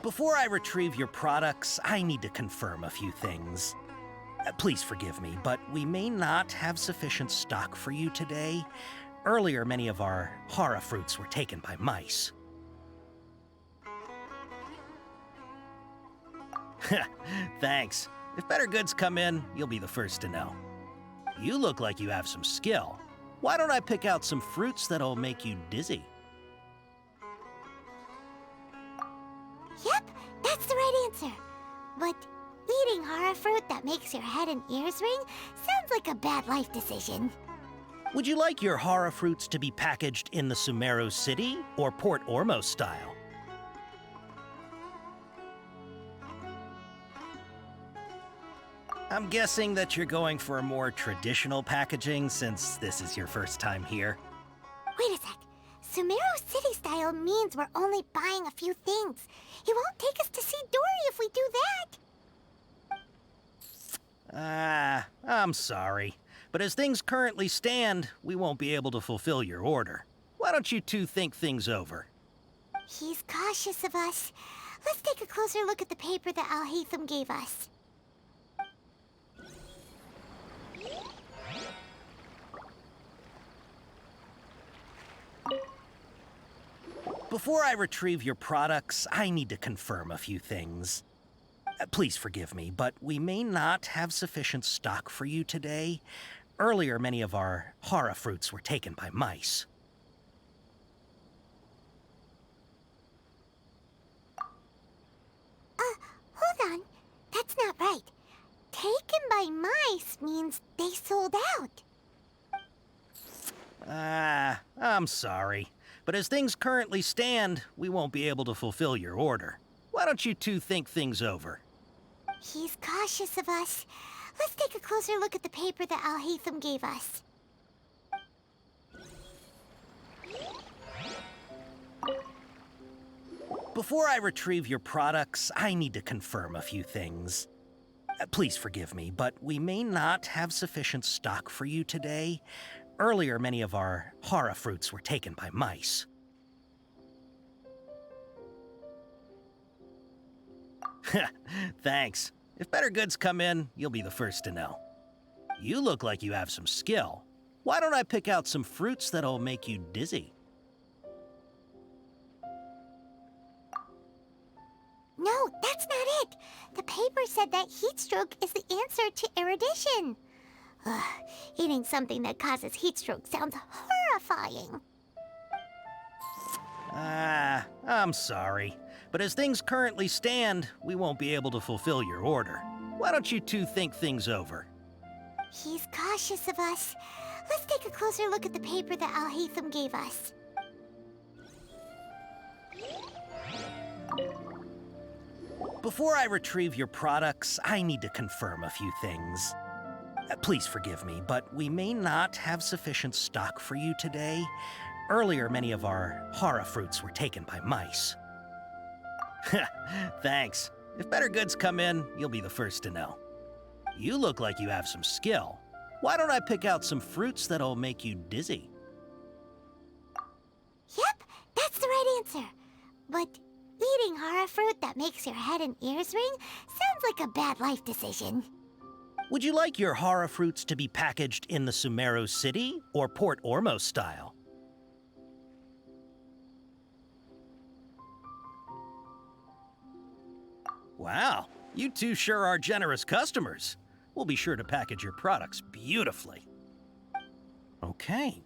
Before I retrieve your products, I need to confirm a few things. Please forgive me, but we may not have sufficient stock for you today. Earlier, many of our hara fruits were taken by mice. Thanks. If better goods come in, you'll be the first to know. You look like you have some skill. Why don't I pick out some fruits that'll make you dizzy? Yep, that's the right answer. But eating hara fruit that makes your head and ears ring sounds like a bad life decision. Would you like your hara fruits to be packaged in the Sumeru city or Port Ormos style? I'm guessing that you're going for a more traditional packaging since this is your first time here. Wait a sec. Sumeru City style means we're only buying a few things. It won't take us to see Dory if we do that. I'm sorry. But as things currently stand, we won't be able to fulfill your order. Why don't you two think things over? He's cautious of us. Let's take a closer look at the paper that Al-Haytham gave us. Before I retrieve your products, I need to confirm a few things. Please forgive me, but we may not have sufficient stock for you today. Earlier, many of our hara fruits were taken by mice. Hold on. That's not right. Taken by mice means they sold out. I'm sorry. But as things currently stand, we won't be able to fulfill your order. Why don't you two think things over? He's cautious of us. Let's take a closer look at the paper that Al-Haytham gave us. Before I retrieve your products, I need to confirm a few things. Please forgive me, but we may not have sufficient stock for you today. Earlier, many of our hara fruits were taken by mice. Thanks. If better goods come in, you'll be the first to know. You look like you have some skill. Why don't I pick out some fruits that'll make you dizzy? No, that's not it. The paper said that heat stroke is the answer to erudition. Ugh, eating something that causes heat stroke sounds horrifying. I'm sorry. But as things currently stand, we won't be able to fulfill your order. Why don't you two think things over? He's cautious of us. Let's take a closer look at the paper that Al-Haytham gave us. Before I retrieve your products, I need to confirm a few things. Please forgive me, but we may not have sufficient stock for you today. Earlier, many of our hara fruits were taken by mice. Thanks. If better goods come in, you'll be the first to know. You look like you have some skill. Why don't I pick out some fruits that'll make you dizzy? Yep, that's the right answer. But eating hara fruit that makes your head and ears ring sounds like a bad life decision. Would you like your hara fruits to be packaged in the Sumeru city or Port Ormos style? Wow, you two sure are generous customers. We'll be sure to package your products beautifully. Okay,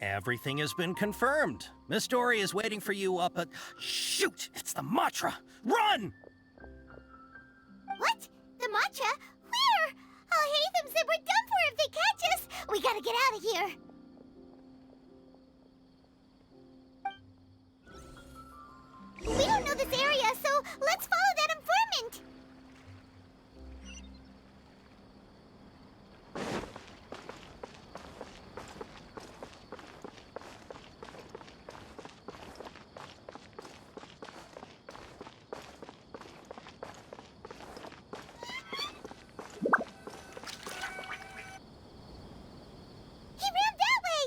everything has been confirmed. Miss Dory is waiting for you up at... Shoot, it's the Matra! Run! What? The matcha? Where? Al-Haytham said we're done for if they catch us. We gotta get out of here. We don't know this area, so let's follow that informant. He ran that way.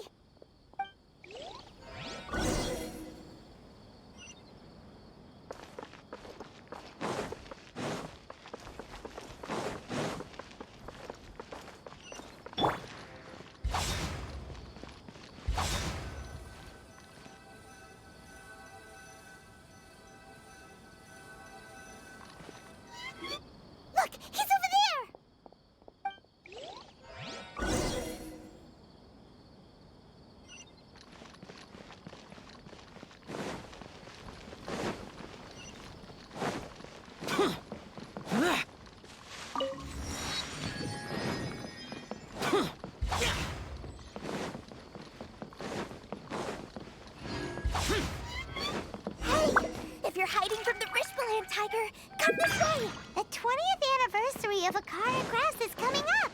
giant tiger. Come this way. The 20th anniversary of Akara Grass is coming up.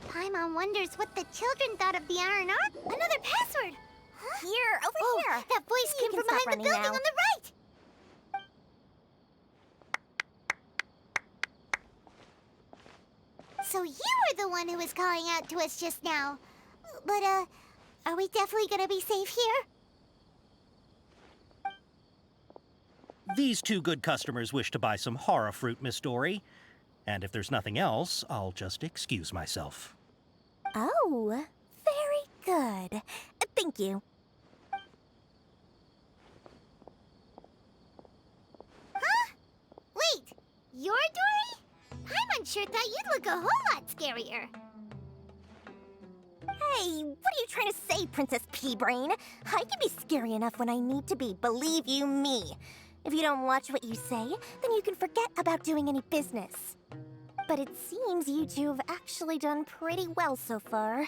Paimon wonders what the children thought of the Iron Ark. Another password. Huh? Here, over here. That voice came from stop behind the running building now. on the right. So you were the one who was calling out to us just now. But, are we definitely gonna be safe here? These two good customers wish to buy some horror fruit, Miss Dory. And if there's nothing else, I'll just excuse myself. Oh, very good. Thank you. Huh? Wait, you're Dory? Paimon sure thought you'd look a whole lot scarier. Hey, what are you trying to say, Princess Pea-Brain? I can be scary enough when I need to be, believe you me. If you don't watch what you say, then you can forget about doing any business. But it seems you two have actually done pretty well so far.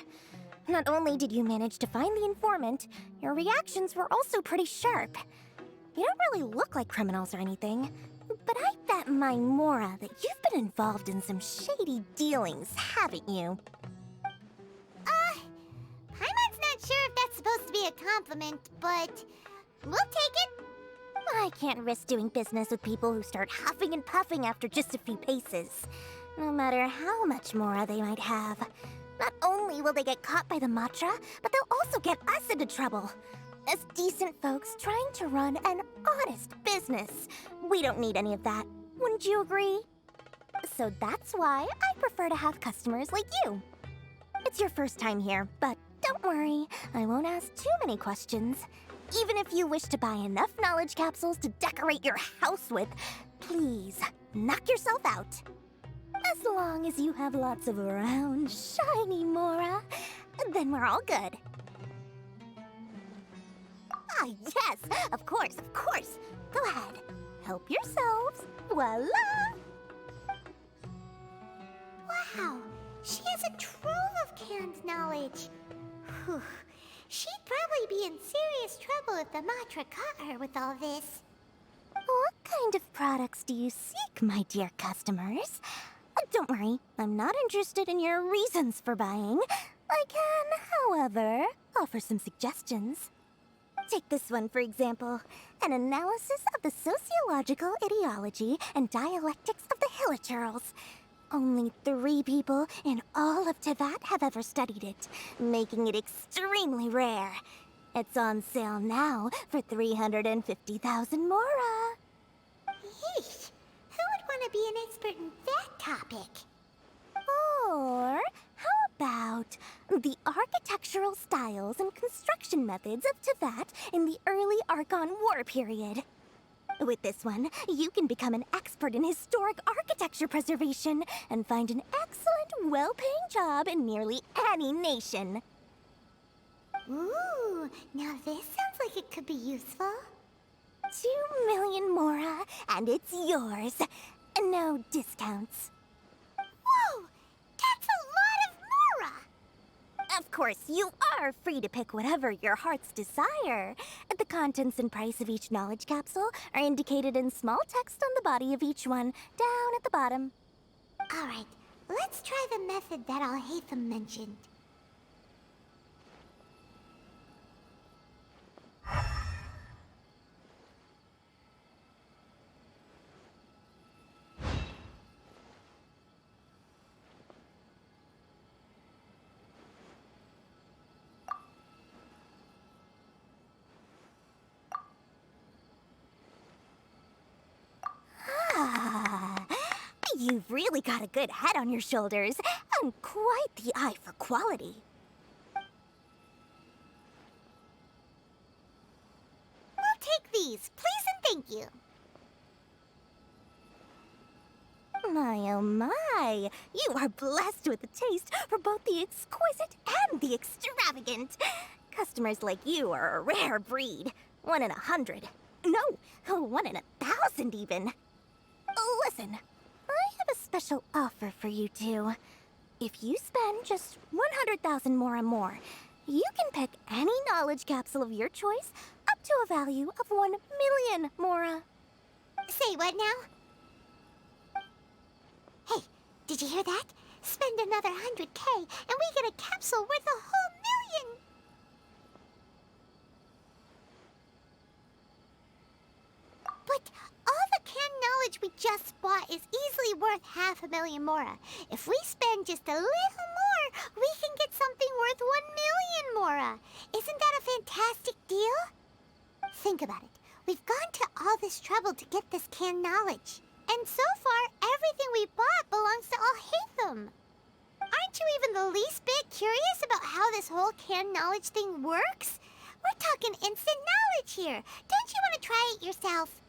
Not only did you manage to find the informant, your reactions were also pretty sharp. You don't really look like criminals or anything, but I bet my Mora that you've been involved in some shady dealings, haven't you? Paimon's not sure if that's supposed to be a compliment, but we'll take it. I can't risk doing business with people who start huffing and puffing after just a few paces, no matter how much Mora they might have. Not only will they get caught by the Matra, but they'll also get us into trouble. As decent folks trying to run an honest business, we don't need any of that. Wouldn't you agree? So that's why I prefer to have customers like you. It's your first time here, but don't worry, I won't ask too many questions. Even if you wish to buy enough knowledge capsules to decorate your house with, please, knock yourself out. As long as you have lots of round, shiny Mora, then we're all good. Ah, yes, of course, of course. Go ahead, help yourselves. Voila! Wow, she has a trove of canned knowledge. Whew. She'd probably be in serious trouble if the Matra caught her with all this. What kind of products do you seek, my dear customers? Don't worry, I'm not interested in your reasons for buying. I can, however, offer some suggestions. Take this one, for example. An analysis of the sociological ideology and dialectics of the Hilichurls. Only 3 people in all of Teyvat have ever studied it, making it extremely rare. It's on sale now for 350,000 Mora. Yeesh, who would want to be an expert in that topic? Or how about the architectural styles and construction methods of Teyvat in the early Archon War period? With this one, you can become an expert in historic architecture preservation and find an excellent, well-paying job in nearly any nation. Ooh, now this sounds like it could be useful. 2 million Mora, and it's yours. No discounts. Whoa, that's a lot of Mora! Of course, you are free to pick whatever your heart's desire. The contents and price of each knowledge capsule are indicated in small text on the body of each one, down at the bottom. All right, let's try the method that Al-Haytham mentioned. Ah, you've really got a good head on your shoulders, and quite the eye for quality. We'll take these, please and thank you. My oh my, you are blessed with a taste for both the exquisite and the extravagant. Customers like you are a rare breed. 1 in 100. No, 1 in 1,000 even. Listen, I have a special offer for you two. If you spend just 100,000 more, you can pick any knowledge capsule of your choice up to a value of 1 million Mora. Say what now? Did you hear that? Spend another 100K and we get a capsule worth a whole million! But all the canned knowledge we just bought is easily worth 500,000 mora. If we spend just a little more, we can get something worth 1,000,000 mora. Isn't that a fantastic deal? Think about it. We've gone to all this trouble to get this canned knowledge. And so far, everything we bought belongs to Alhaitham. Aren't you even the least bit curious about how this whole canned knowledge thing works? We're talking instant knowledge here. Don't you want to try it yourself?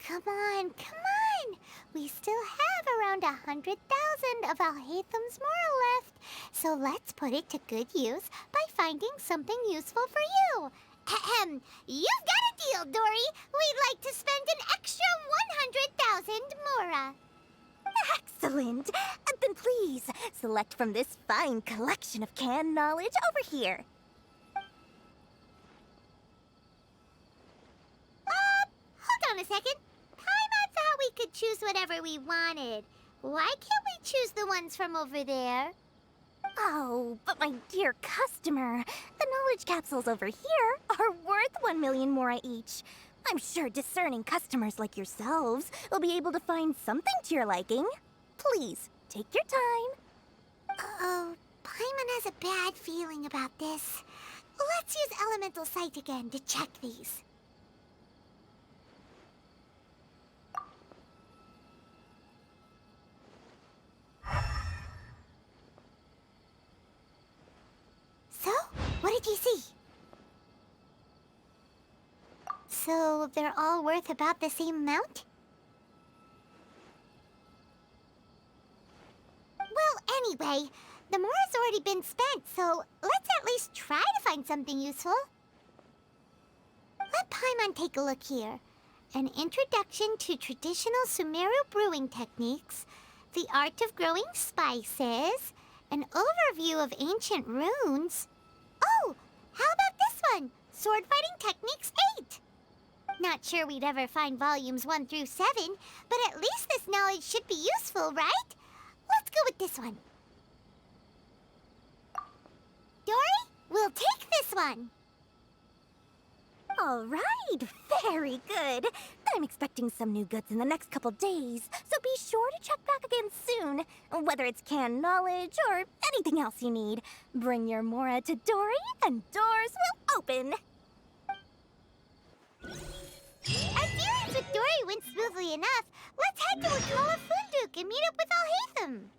Come on, come on! We still have around 100,000 of Alhaitham's mora left, so let's put it to good use by finding something useful for you. Ahem! You've got a deal, Dory! We'd like to spend an extra 100,000 mora. Excellent! Then please, select from this fine collection of canned knowledge over here. Hold on a second. Paimon thought we could choose whatever we wanted. Why can't we choose the ones from over there? Oh, but my dear customer, the knowledge capsules over here are worth 1,000,000 mora each. I'm sure discerning customers like yourselves will be able to find something to your liking. Please, take your time. Uh-oh, Paimon has a bad feeling about this. Let's use Elemental Sight again to check these. So, what did you see? So, they're all worth about the same amount? Well, anyway, the mora's already been spent, so let's at least try to find something useful. Let Paimon take a look here. An introduction to traditional Sumeru brewing techniques, the art of growing spices, an overview of ancient runes. Oh, how about this one? Sword Fighting Techniques 8. Not sure we'd ever find volumes 1 through 7, but at least this knowledge should be useful, right? Let's go with this one. Dory, we'll take this one. All right, very good. I'm expecting some new goods in the next couple days, so be sure to check back again soon. Whether it's canned knowledge or anything else you need, bring your mora to Dory and doors will open. Our dealings with Dory went smoothly enough. Let's head to Wakala Funduk and meet up with Alhaitham.